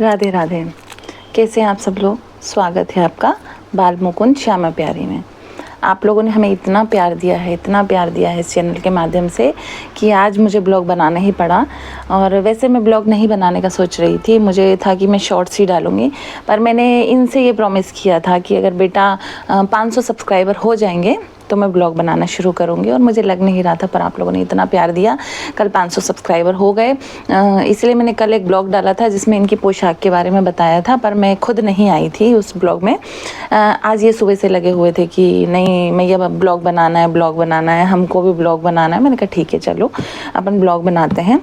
राधे राधे। कैसे हैं आप सब लोग? स्वागत है आपका बाल मुकुंद श्यामा प्यारी में। आप लोगों ने हमें इतना प्यार दिया है, इतना प्यार दिया है इस चैनल के माध्यम से कि आज मुझे ब्लॉग बनाना ही पड़ा। और वैसे मैं ब्लॉग नहीं बनाने का सोच रही थी, मुझे था कि मैं शॉर्ट्स ही डालूँगी, पर मैंने इनसे ये प्रॉमिस किया था कि अगर बेटा 500 सब्सक्राइबर हो जाएंगे तो मैं ब्लॉग बनाना शुरू करूँगी। और मुझे लग नहीं रहा था, पर आप लोगों ने इतना प्यार दिया। कल 500 सब्सक्राइबर हो गए, इसलिए मैंने कल एक ब्लॉग डाला था जिसमें इनकी पोशाक के बारे में बताया था, पर मैं खुद नहीं आई थी उस ब्लॉग में। आज ये सुबह से लगे हुए थे कि नहीं मैया ब्लॉग बनाना है, ब्लॉग बनाना है, हमको भी ब्लॉग बनाना है। मैंने कहा ठीक है चलो अपन ब्लॉग बनाते हैं।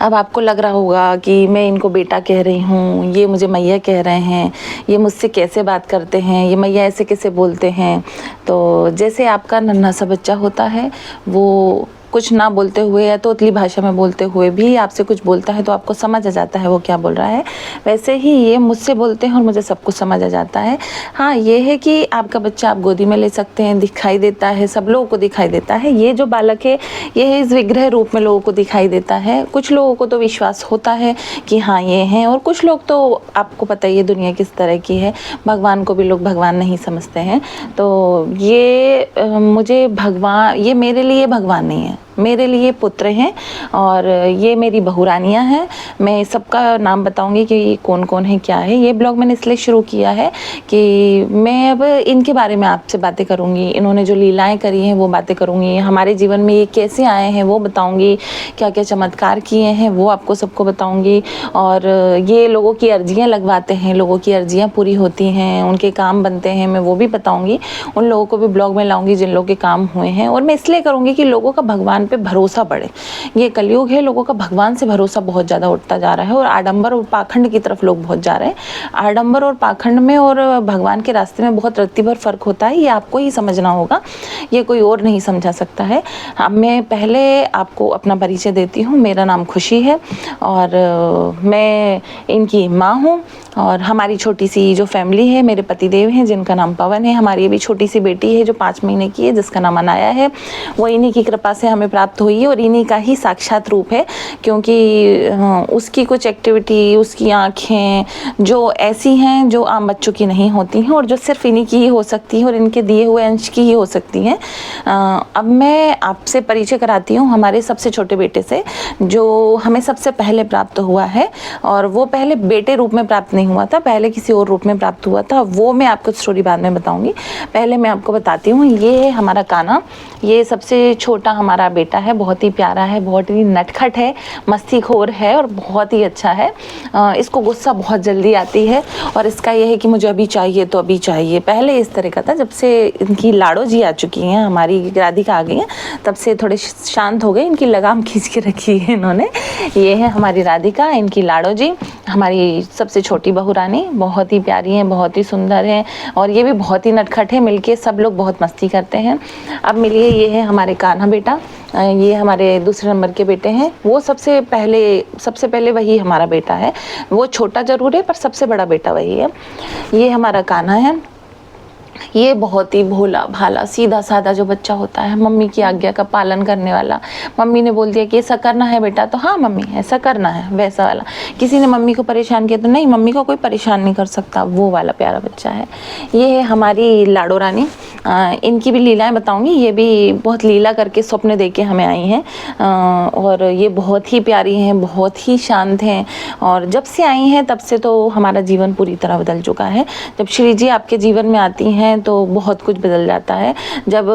अब आपको लग रहा होगा कि मैं इनको बेटा कह रही हूँ, ये मुझे मैया कह रहे हैं, ये मुझसे कैसे बात करते हैं, ये मैया ऐसे कैसे बोलते हैं। तो जैसे आपका नन्हा सा बच्चा होता है, वो कुछ ना बोलते हुए या तोतली भाषा में बोलते हुए भी आपसे कुछ बोलता है तो आपको समझ आ जाता है वो क्या बोल रहा है, वैसे ही ये मुझसे बोलते हैं और मुझे सब कुछ समझ आ जाता है। हाँ, ये है कि आपका बच्चा आप गोदी में ले सकते हैं, दिखाई देता है, सब लोगों को दिखाई देता है। ये जो बालक है ये इस विग्रह रूप में लोगों को दिखाई देता है। कुछ लोगों को तो विश्वास होता है कि हाँ ये हैं, और कुछ लोग तो आपको पता ही है दुनिया किस तरह की है, भगवान को भी लोग भगवान नहीं समझते हैं। तो ये मुझे भगवान, ये मेरे लिए भगवान नहीं है, मेरे लिए पुत्र हैं और ये मेरी बहुरानियाँ हैं। मैं सबका नाम बताऊंगी कि कौन कौन है क्या है। ये ब्लॉग मैंने इसलिए शुरू किया है कि मैं अब इनके बारे में आपसे बातें करूंगी, इन्होंने जो लीलाएं करी हैं वो बातें करूंगी, हमारे जीवन में ये कैसे आए हैं वो बताऊंगी, क्या क्या चमत्कार किए हैं वो आपको सबको बताऊंगी। और ये लोगों की अर्जियाँ लगवाते हैं, लोगों की अर्जियाँ पूरी होती हैं, उनके काम बनते हैं, मैं वो भी बताऊँगी। उन लोगों को भी ब्लॉग में लाऊंगी जिन लोगों के काम हुए हैं। और मैं इसलिए करूँगी कि लोगों का भगवान पे भरोसा बढ़े। ये कलयुग है, लोगों का भगवान से भरोसा बहुत ज़्यादा उठता जा रहा है और आडंबर और पाखंड की तरफ लोग बहुत जा रहे हैं। आडंबर और पाखंड में और भगवान के रास्ते में बहुत रत्ती भर फर्क होता है, ये आपको ही समझना होगा, ये कोई और नहीं समझा सकता है। अब मैं पहले आपको अपना परिचय देती हूँ। मेरा नाम खुशी है और मैं इनकी माँ हूँ। और हमारी छोटी सी जो फैमिली है, मेरे पतिदेव हैं जिनका नाम पवन है, हमारी अभी छोटी सी बेटी है जो 5 महीने की है जिसका नाम अनाया है। वो इन्हीं की कृपा से हमें प्राप्त हुई है और इन्हीं का ही साक्षात रूप है, क्योंकि उसकी कुछ एक्टिविटी, उसकी आँखें जो ऐसी हैं जो आम बच्चों की नहीं होती हैं और जो सिर्फ इन्हीं की ही हो सकती हैं और इनके दिए हुए अंश की ही हो सकती हैं। अब मैं आपसे परिचय कराती हूँ हमारे सबसे छोटे बेटे से, जो हमें सबसे पहले प्राप्त हुआ है। और वो पहले बेटे रूप में प्राप्त नहीं हुआ था, पहले किसी और रूप में प्राप्त हुआ था, वो मैं आपको स्टोरी बाद में बताऊंगी। पहले मैं आपको बताती हूँ, ये है हमारा कान्हा, ये सबसे छोटा हमारा बेटा है, बहुत ही प्यारा है, बहुत ही नटखट है, मस्तीखोर है और बहुत ही अच्छा है। इसको गुस्सा बहुत जल्दी आती है और इसका ये है कि मुझे अभी चाहिए तो अभी चाहिए। पहले इस तरह का था, जब से इनकी लाडो जी आ चुकी हैं, हमारी राधिका आ गई हैं, तब से थोड़े शांत हो गए, इनकी लगाम खींच के रखी है इन्होंने। ये है हमारी राधिका, इनकी लाडो जी, हमारी सबसे छोटी बहुरानी, बहुत ही प्यारी हैं, बहुत ही सुंदर हैं और ये भी बहुत ही नटखट है। मिलके सब लोग बहुत मस्ती करते हैं। अब मिलिए, ये है हमारे कान्हा बेटा, ये हमारे दूसरे नंबर के बेटे हैं। वो सबसे पहले वही हमारा बेटा है, वो छोटा जरूर है पर सबसे बड़ा बेटा वही है। ये हमारा कान्हा है, ये बहुत ही भोला भाला सीधा साधा जो बच्चा होता है, मम्मी की आज्ञा का पालन करने वाला। मम्मी ने बोल दिया कि ऐसा करना है बेटा तो हाँ मम्मी ऐसा करना है, वैसा वाला। किसी ने मम्मी को परेशान किया तो नहीं, मम्मी को कोई परेशान नहीं कर सकता, वो वाला प्यारा बच्चा है। ये है हमारी लाडो रानी, इनकी भी लीलाएं बताऊंगी। ये भी बहुत लीला करके स्वप्न दे के हमें आई हैं और ये बहुत ही प्यारी हैं, बहुत ही शांत हैं। और जब से आई हैं तब से तो हमारा जीवन पूरी तरह बदल चुका है। जब श्री जी आपके जीवन में आती हैं तो बहुत कुछ बदल जाता है। जब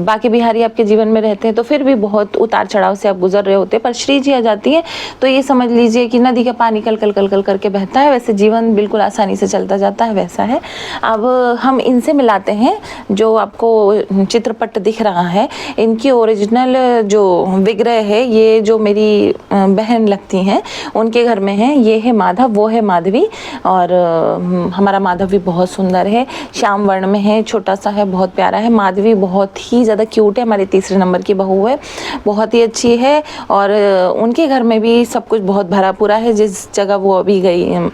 बाकी बिहारी आपके जीवन में रहते हैं तो फिर भी बहुत उतार चढ़ाव से आप गुजर रहे होते हैं, पर श्री जी आ जाती हैं तो ये समझ लीजिए कि नदी का पानी कल कल कल कल करके बहता है, वैसे जीवन बिल्कुल आसानी से चलता जाता है, वैसा है। अब हम इनसे मिलाते हैं, जो आपको चित्रपट दिख रहा है इनकी ओरिजिनल जो विग्रह है, ये जो मेरी बहन लगती हैं उनके घर में है। ये है माधव, वो है माधवी। और हमारा माधव भी बहुत सुंदर है, श्याम वर्ण में है, छोटा सा है, बहुत प्यारा है। माधवी बहुत ही ज़्यादा क्यूट है, हमारे तीसरे नंबर की बहू है, बहुत ही अच्छी है। और उनके घर में भी सब कुछ बहुत भरा पूरा है। जिस जगह वो अभी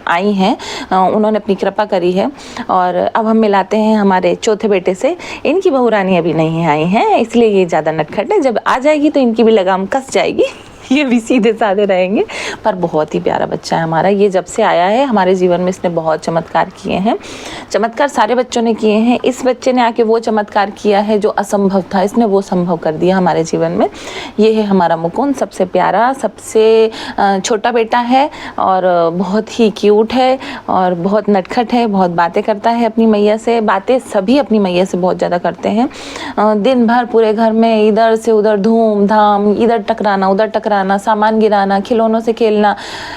आई हैं उन्होंने अपनी कृपा करी है। और अब हम मिलाते हैं हमारे चौथे बेटे से। इनकी बहुरानी अभी नहीं आई हैं, इसलिए ये ज़्यादा नटखट है, जब आ जाएगी तो इनकी भी लगाम कस जाएगी ये भी सीधे साधे रहेंगे, पर बहुत ही प्यारा बच्चा है हमारा। ये जब से आया है हमारे जीवन में इसने बहुत चमत्कार किए हैं। चमत्कार सारे बच्चों ने किए हैं, इस बच्चे ने आके वो चमत्कार किया है जो असंभव था, इसने वो संभव कर दिया हमारे जीवन में। ये है हमारा मुकुंद, सबसे प्यारा, सबसे छोटा बेटा है और बहुत ही क्यूट है और बहुत नटखट है, बहुत बातें करता है अपनी मैया से। बातें सभी अपनी मैया से बहुत ज़्यादा करते हैं। दिन भर पूरे घर में इधर से उधर धूम धाम, इधर टकराना उधर टकराना, सामान गिराना, खिलौनों से खेलना,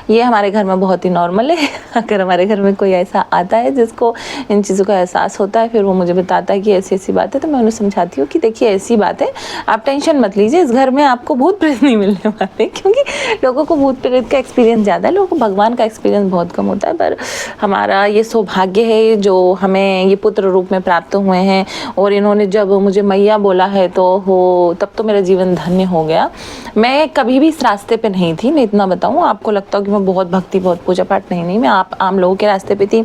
ये हमारे घर में बहुत ही नॉर्मल है। अगर हमारे घर में कोई ऐसा आता है जिसको इन चीज़ों का एहसास होता है, फिर वो मुझे बताता है कि ऐसी ऐसी बात है, तो मैं उन्हें समझाती हूँ कि देखिए ऐसी बात है, आप टेंशन मत लीजिए, इस घर में आपको भूत प्रेत नहीं मिलने वाले। क्योंकि लोगों को भूत प्रेत का एक्सपीरियंस ज़्यादा है, लोगों को भगवान का एक्सपीरियंस बहुत कम होता है। पर हमारा ये सौभाग्य है जो हमें ये पुत्र रूप में प्राप्त हुए हैं। और इन्होंने जब मुझे मैया बोला है तो हो, तब तो मेरा जीवन धन्य हो गया। मैं कभी भी इस रास्ते पे नहीं थी, मैं इतना बताऊँ आपको। लगता हो कि मैं बहुत भक्ति, बहुत पूजा पाठ, नहीं, मैं आम लोगों के रास्ते पे थी।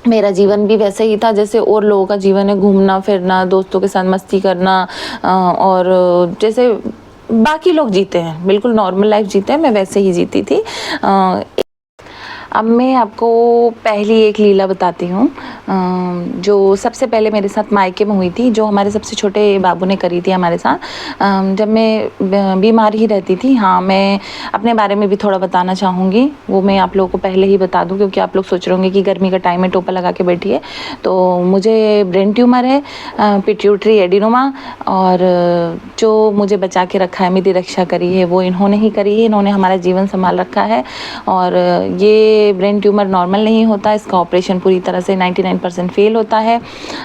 मेरा जीवन भी वैसे ही था जैसे और लोगों का जीवन है, घूमना फिरना, दोस्तों के साथ मस्ती करना, और जैसे बाकी लोग जीते हैं, बिल्कुल नॉर्मल लाइफ जीते हैं, मैं वैसे ही जीती थी। अब मैं आपको पहली एक लीला बताती हूँ जो सबसे पहले मेरे साथ मायके में हुई थी, जो हमारे सबसे छोटे बाबू ने करी थी हमारे साथ जब मैं बीमार ही रहती थी। हाँ, मैं अपने बारे में भी थोड़ा बताना चाहूँगी, वो मैं आप लोगों को पहले ही बता दूँ, क्योंकि आप लोग सोच रहे होंगे कि गर्मी का टाइम है, टोपा लगा के बैठी है। तो मुझे ब्रेन ट्यूमर है, पिट्यूटरी एडिनोमा, और जो मुझे बचा के रखा है, मेरी रक्षा करी है, वो इन्होंने ही करी है। इन्होंने हमारा जीवन संभाल रखा है। और ये ब्रेन ट्यूमर नॉर्मल नहीं होता, इसका ऑपरेशन पूरी तरह से 99% फेल होता है।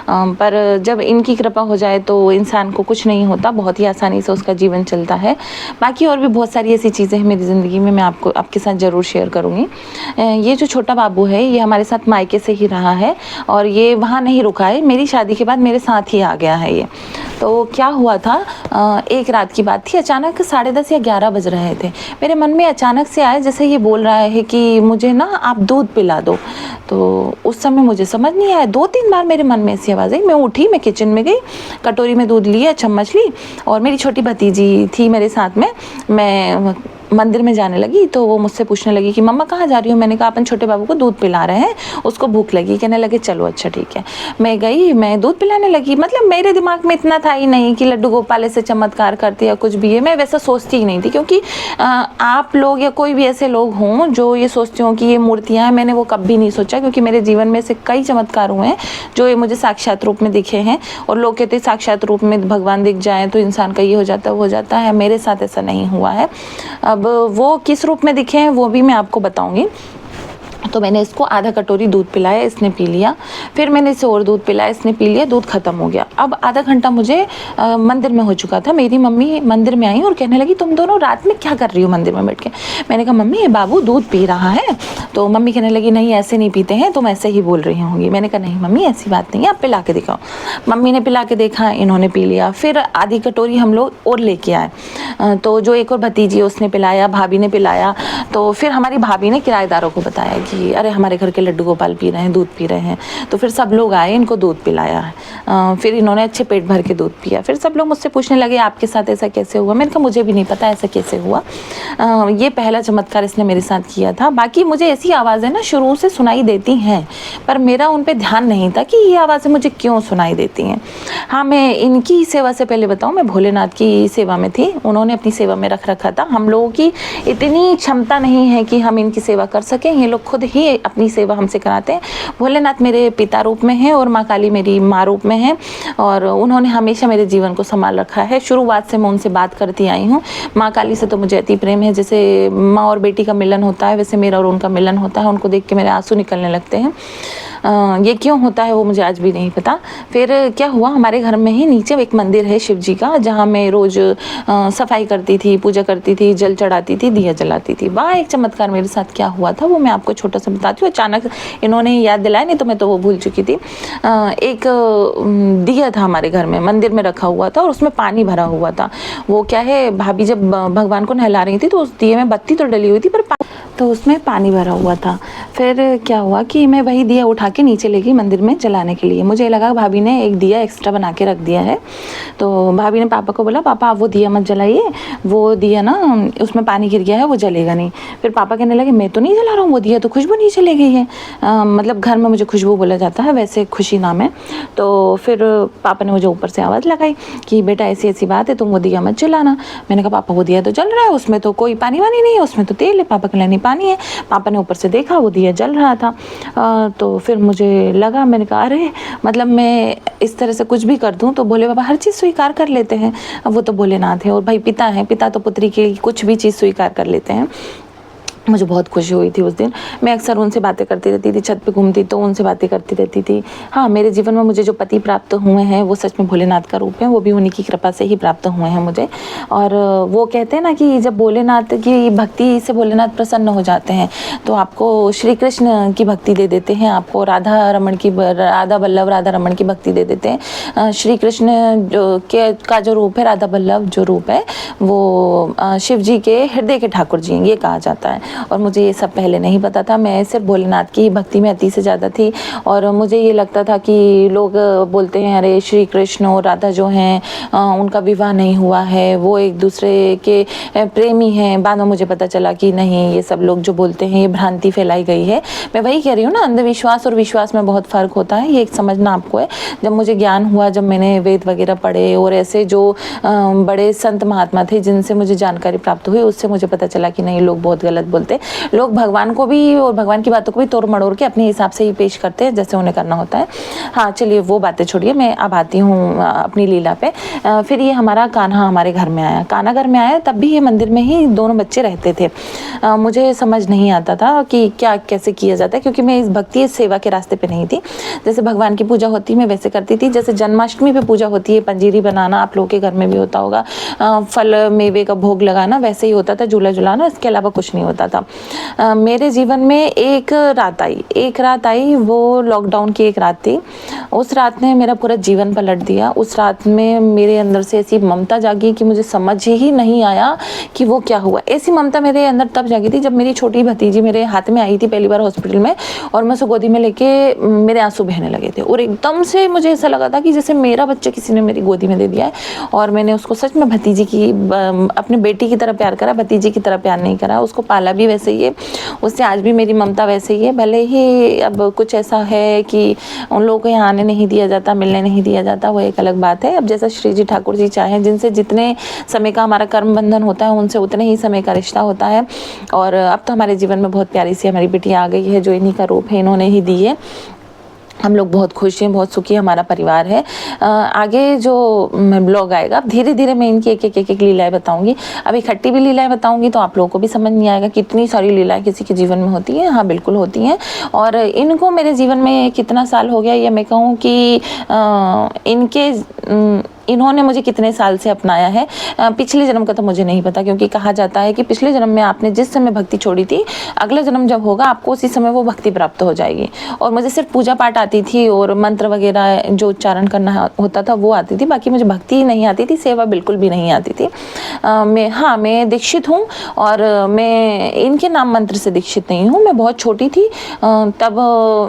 पर जब इनकी कृपा हो जाए तो इंसान को कुछ नहीं होता, बहुत ही आसानी से उसका जीवन चलता है। बाकी और भी बहुत सारी ऐसी चीज़ें हैं मेरी ज़िंदगी में, मैं आपके साथ ज़रूर शेयर करूँगी। ये जो छोटा बाबू है ये हमारे साथ मायके से ही रहा है और ये वहाँ नहीं रुका है, मेरी शादी के बाद मेरे साथ ही आ गया है ये। तो क्या हुआ था, एक रात की बात थी, अचानक 10:30 या 11 बज रहे थे। मेरे मन में अचानक से आया जैसे ये बोल रहा है कि मुझे ना आप दूध पिला दो। तो उस समय मुझे समझ नहीं आया, 2-3 बार मेरे मन में ऐसी आवाज़ आई। मैं उठी, मैं किचन में गई, कटोरी में दूध लिया, चम्मच ली, और मेरी छोटी भतीजी थी मेरे साथ में। मैं मंदिर में जाने लगी तो वो मुझसे पूछने लगी कि मम्मा कहाँ जा रही हो। मैंने कहा अपन छोटे बाबू को दूध पिला रहे हैं, उसको भूख लगी। कहने लगे चलो अच्छा ठीक है। मैं गई, मैं दूध पिलाने लगी। मतलब मेरे दिमाग में इतना था ही नहीं कि लड्डू गोपाल ऐसे चमत्कार करते या कुछ भी है, मैं वैसा सोचती ही नहीं थी। क्योंकि आप लोग या कोई भी ऐसे लोग हों जो ये सोचते हो कि ये मूर्तियाँ हैं, मैंने वो कभी नहीं सोचा। क्योंकि मेरे जीवन में से कई चमत्कार हुए हैं जो ये मुझे साक्षात रूप में दिखे हैं। और लोग कहते हैं साक्षात रूप में भगवान दिख जाए तो इंसान का ये हो जाता है वो हो जाता है, मेरे साथ ऐसा नहीं हुआ है। अब वो किस रूप में दिखे हैं वो भी मैं आपको बताऊंगी। तो मैंने इसको आधा कटोरी दूध पिलाया, इसने पी लिया। फिर मैंने इसे और दूध पिलाया, इसने पी लिया, दूध खत्म हो गया। अब आधा घंटा मुझे मंदिर में हो चुका था। मेरी मम्मी मंदिर में आई और कहने लगी तुम दोनों रात में क्या कर रही हो मंदिर में बैठ के। मैंने कहा मम्मी ये बाबू दूध पी रहा है। तो मम्मी कहने लगी नहीं ऐसे नहीं पीते हैं, तुम ऐसे ही बोल रही होंगी। मैंने कहा नहीं मम्मी ऐसी बात नहीं है, आप पिला के दिखाओ। मम्मी ने पिला के देखा, इन्होंने पी लिया। फिर आधी कटोरी हम लोग और लेके आए, तो जो एक और भतीजी उसने पिलाया, भाभी ने पिलाया। तो फिर हमारी भाभी ने किराएदारों को बताया कि अरे हमारे घर के लड्डू गोपाल पी रहे हैं, दूध पी रहे हैं। तो फिर सब लोग आए, इनको दूध पिलाया है। फिर इन्होंने अच्छे पेट भर के दूध पिया। फिर सब लोग मुझसे पूछने लगे आपके साथ ऐसा कैसे हुआ। मैंने कहा मुझे भी नहीं पता ऐसा कैसे हुआ। ये पहला चमत्कार इसने मेरे साथ किया था। बाकी मुझे ऐसी आवाज़ें ना शुरू से सुनाई देती हैं, पर मेरा उन पर ध्यान नहीं था कि ये आवाज़ें मुझे क्यों सुनाई देती हैं। हाँ, मैं इनकी सेवा से पहले बताऊँ, मैं भोलेनाथ की सेवा में थी, उन्होंने अपनी सेवा में रख रखा था। हम लोगों की इतनी क्षमता नहीं है कि हम इनकी सेवा कर सकें, ये लोग खुद ही अपनी सेवा हमसे कराते हैं। भोलेनाथ मेरे पिता रूप में हैं और माँ काली मेरी माँ रूप में हैं, और उन्होंने हमेशा मेरे जीवन को संभाल रखा है। शुरुआत से मैं उनसे बात करती आई हूँ। माँ काली से तो मुझे अति प्रेम है, जैसे माँ और बेटी का मिलन होता है वैसे मेरा और उनका मिलन होता है। उनको देख के मेरे आंसू निकलने लगते हैं। ये क्यों होता है वो मुझे आज भी नहीं पता। फिर क्या हुआ, हमारे घर में ही नीचे एक मंदिर है शिव जी का, जहाँ मैं रोज़ सफाई करती थी, पूजा करती थी, जल चढ़ाती थी, दिया जलाती थी। वहाँ एक चमत्कार मेरे साथ क्या हुआ था वो मैं आपको छोटा सा बताती हूँ। अचानक इन्होंने याद दिलाया, नहीं तो मैं तो वो भूल चुकी थी। एक दिया था हमारे घर में, मंदिर में रखा हुआ था और उसमें पानी भरा हुआ था। वो क्या है, भाभी जब भगवान को नहला रही थी तो उस दिए में बत्ती तो डली हुई थी पर तो उसमें पानी भरा हुआ था। फिर क्या हुआ कि मैं वही दिया उठा के नीचे ले गई मंदिर में जलाने के लिए। मुझे लगा भाभी ने एक दिया एक्स्ट्रा बना के रख दिया है, तो भाभी ने पापा को बोला पापा आप वो दिया मत जलाइए, वो दिया ना उसमें पानी गिर गया है, वो जलेगा नहीं। फिर पापा कहने लगे मैं तो नहीं जला रहा हूँ, वो दिया तो खुशबू नहीं चले गई है। मतलब घर में मुझे खुशबू बोला जाता है, वैसे खुशी नाम है। तो फिर पापा ने मुझे ऊपर से आवाज़ लगाई कि बेटा ऐसी ऐसी बात है, तुम वो दिया मत जलाना। मैंने कहा पापा वो दिया तो जल रहा है, उसमें तो कोई पानी वानी नहीं है, उसमें तो तेल है। पापा कहने नहीं पानी है। पापा ने ऊपर से देखा वो दिया जल रहा था। तो फिर मुझे लगा, मैंने कहा अरे मतलब मैं इस तरह से कुछ भी कर दूं तो भोले बाबा हर चीज़ स्वीकार कर लेते हैं। अब वो तो भोलेनाथ है और भाई पिता है, पिता तो पुत्री की कुछ भी चीज़ स्वीकार कर लेते हैं। मुझे बहुत खुशी हुई थी उस दिन। मैं अक्सर उनसे बातें करती रहती थी, छत पे घूमती तो उनसे बातें करती रहती थी। हाँ, मेरे जीवन में मुझे जो पति प्राप्त हुए हैं वो सच में भोलेनाथ का रूप है, वो भी उन्हीं की कृपा से ही प्राप्त हुए हैं मुझे। और वो कहते हैं ना कि जब भोलेनाथ की भक्ति से भोलेनाथ प्रसन्न हो जाते हैं तो आपको श्री कृष्ण की भक्ति दे देते हैं, आपको राधा वल्लभ राधा रमन की भक्ति दे देते हैं। श्री कृष्ण का जो रूप है, राधा वल्लभ जो रूप है, वो शिव जी के हृदय के ठाकुर जी ये कहा जाता है। और मुझे ये सब पहले नहीं पता था। मैं सिर्फ भोलेनाथ की ही भक्ति में अति से ज़्यादा थी और मुझे ये लगता था कि लोग बोलते हैं अरे श्री कृष्ण और राधा जो हैं उनका विवाह नहीं हुआ है, वो एक दूसरे के प्रेमी हैं। बाद में मुझे पता चला कि नहीं, ये सब लोग जो बोलते हैं ये भ्रांति फैलाई गई है। मैं वही कह रही हूँ ना, अंधविश्वास और विश्वास में बहुत फ़र्क होता है, ये एक समझना आपको है। जब मुझे ज्ञान हुआ, जब मैंने वेद वगैरह पढ़े और ऐसे जो बड़े संत महात्मा थे जिनसे मुझे जानकारी प्राप्त हुई, उससे मुझे पता चला कि नहीं, लोग बहुत गलत बोलते। लोग भगवान को भी और भगवान की बातों को भी तोड़ मड़ोड़ के अपने हिसाब से ही पेश करते हैं जैसे उन्हें करना होता है। हाँ चलिए वो बातें छोड़िए, मैं अब आती हूँ अपनी लीला पे। फिर ये हमारा कान्हा हमारे घर में आया। कान्हा घर में आया तब भी ये मंदिर में ही दोनों बच्चे रहते थे। मुझे समझ नहीं आता था कि क्या कैसे किया जाता है, क्योंकि मैं इस भक्ति इस सेवा के रास्ते पे नहीं थी। जैसे भगवान की पूजा होती मैं वैसे करती थी। जैसे जन्माष्टमी पे पूजा होती है, पंजीरी बनाना, आप लोगों के घर में भी होता होगा, फल मेवे का भोग लगाना, वैसे ही होता था, झूला झुलाना, इसके अलावा कुछ नहीं होता था। मेरे जीवन में एक रात आई, वो लॉकडाउन की एक रात थी। उस रात ने मेरा पूरा जीवन पलट दिया। उस रात में मेरे अंदर से ऐसी ममता जागी कि मुझे समझ ही नहीं आया कि वो क्या हुआ। ऐसी ममता मेरे अंदर तब जागी थी जब मेरी छोटी भतीजी मेरे हाथ में आई थी पहली बार हॉस्पिटल में, और मैं उसे गोदी में लेके मेरे आंसू बहने लगे थे और एकदम से मुझे ऐसा लगा था कि जैसे मेरा बच्चा किसी ने मेरी गोदी में दे दिया है। और मैंने उसको सच में भतीजी की, अपने बेटी की तरह प्यार करा, भतीजी की तरह प्यार नहीं करा। उसको पाला भी वैसे ही है, उससे आज भी मेरी ममता वैसे ही है। भले ही अब कुछ ऐसा है कि उन लोगों को यहाँ आने नहीं दिया जाता, मिलने नहीं दिया जाता, वो एक अलग बात है। अब जैसा श्री जी ठाकुर जी चाहें, जिनसे जितने समय का हमारा कर्म बंधन होता है उनसे उतने ही समय का रिश्ता होता है। और अब तो हमारे जीवन में बहुत प्यारी सी हमारी बेटी आ गई है जो इन्हीं का रूप है, इन्होंने ही दी है। हम लोग बहुत खुश हैं, बहुत सुखी हमारा परिवार है। आगे जो ब्लॉग आएगा, अब धीरे धीरे मैं इनकी एक लीलाएं बताऊंगी। अब इकट्ठी भी लीलाएं बताऊंगी तो आप लोगों को भी समझ नहीं आएगा कितनी सारी लीलाएं किसी के जीवन में होती हैं। हाँ बिल्कुल होती हैं। और इनको मेरे जीवन में कितना साल हो गया, या मैं कहूँ कि इन्होंने मुझे कितने साल से अपनाया है। पिछले जन्म का तो मुझे नहीं पता, क्योंकि कहा जाता है कि पिछले जन्म में आपने जिस समय भक्ति छोड़ी थी, अगला जन्म जब होगा आपको उसी समय वो भक्ति प्राप्त हो जाएगी। और मुझे सिर्फ पूजा पाठ आती थी और मंत्र वगैरह जो उच्चारण करना होता था वो आती थी, बाकी मुझे भक्ति नहीं आती थी, सेवा बिल्कुल भी नहीं आती थी। मैं दीक्षित हूँ और मैं इनके नाम मंत्र से दीक्षित नहीं हूँ। मैं बहुत छोटी थी तब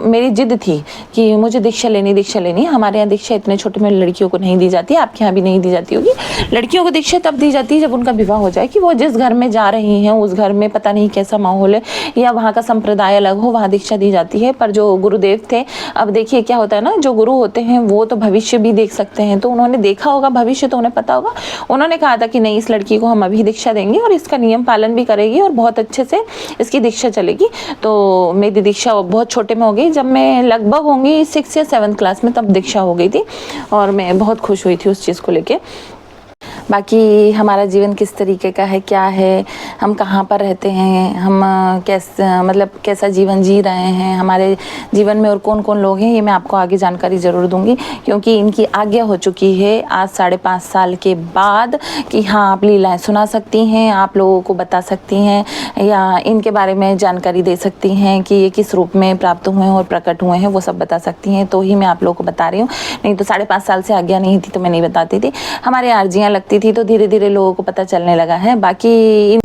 मेरी जिद थी कि मुझे दीक्षा लेनी। हमारे यहाँ दीक्षा इतने छोटे में लड़कियों को नहीं दी जाती, आपके यहाँ भी नहीं दी जाती होगी। लड़कियों को दीक्षा तब दी जाती है जब उनका विवाह हो जाए, कि वो जिस घर में जा रही हैं उस घर में पता नहीं कैसा माहौल है या वहाँ का संप्रदाय अलग हो, वहाँ दीक्षा दी जाती है। पर जो गुरुदेव थे, अब देखिए क्या होता है ना, जो गुरु होते हैं वो तो भविष्य भी देख सकते हैं, तो उन्होंने देखा होगा भविष्य, तो उन्हें पता होगा। उन्होंने कहा था कि नहीं, इस लड़की को हम अभी दीक्षा देंगे और इसका नियम पालन भी करेगी और बहुत अच्छे से इसकी दीक्षा चलेगी। तो मेरी दीक्षा बहुत छोटे में हो गई, जब मैं लगभग होंगी 6 या 7 क्लास में, तब दीक्षा हो गई थी और मैं बहुत खुश हुई थी उस चीज़ को लेके। बाकी हमारा जीवन किस तरीके का है, क्या है, हम कहाँ पर रहते हैं, हम कैसा जीवन जी रहे हैं, हमारे जीवन में और कौन कौन लोग हैं, ये मैं आपको आगे जानकारी ज़रूर दूंगी, क्योंकि इनकी आज्ञा हो चुकी है आज 5.5 साल के बाद कि हाँ आप लीलाएं सुना सकती हैं, आप लोगों को बता सकती हैं या इनके बारे में जानकारी दे सकती हैं कि ये किस रूप में प्राप्त हुए हैं और प्रकट हुए हैं, वो सब बता सकती हैं। तो ही मैं आप लोगों को बता रही हूँ, नहीं तो 5.5 साल से आज्ञा नहीं थी तो मैं नहीं बताती थी। हमारे आरजियाँ लगती थी तो धीरे धीरे लोगों को पता चलने लगा है। बाकी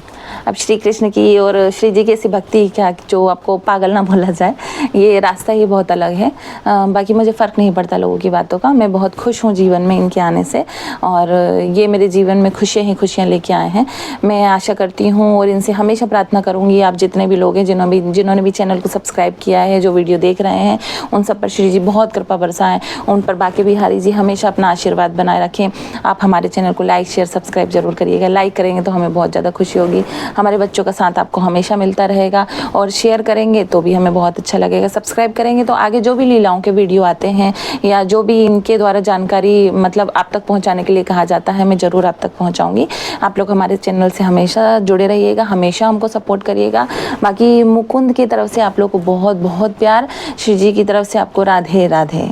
अब श्री कृष्ण की और श्री जी की ऐसी भक्ति क्या जो आपको पागल ना बोला जाए, ये रास्ता ही बहुत अलग है। बाकी मुझे फ़र्क नहीं पड़ता लोगों की बातों का, मैं बहुत खुश हूँ जीवन में इनके आने से, और ये मेरे जीवन में खुशियाँ ही खुशियाँ लेके आए हैं। मैं आशा करती हूँ और इनसे हमेशा प्रार्थना करूँगी, आप जितने भी लोग हैं जिन्होंने भी चैनल को सब्सक्राइब किया है, जो वीडियो देख रहे हैं, उन सब पर श्री जी बहुत कृपा बरसाएं, उन पर बाकी बिहारी जी हमेशा अपना आशीर्वाद बनाए रखें। आप हमारे चैनल को लाइक शेयर सब्सक्राइब जरूर करिएगा, लाइक करेंगे तो हमें बहुत ज़्यादा खुशी होगी, हमारे बच्चों का साथ आपको हमेशा मिलता रहेगा, और शेयर करेंगे तो भी हमें बहुत अच्छा लगेगा। सब्सक्राइब करेंगे तो आगे जो भी लीलाओं के वीडियो आते हैं या जो भी इनके द्वारा जानकारी मतलब आप तक पहुंचाने के लिए कहा जाता है, मैं ज़रूर आप तक पहुंचाऊंगी। आप लोग हमारे चैनल से हमेशा जुड़े रहिएगा, हमेशा हमको सपोर्ट करिएगा। बाकी मुकुंद की तरफ से आप लोग को बहुत बहुत प्यार, श्री जी की तरफ से आपको राधे राधे।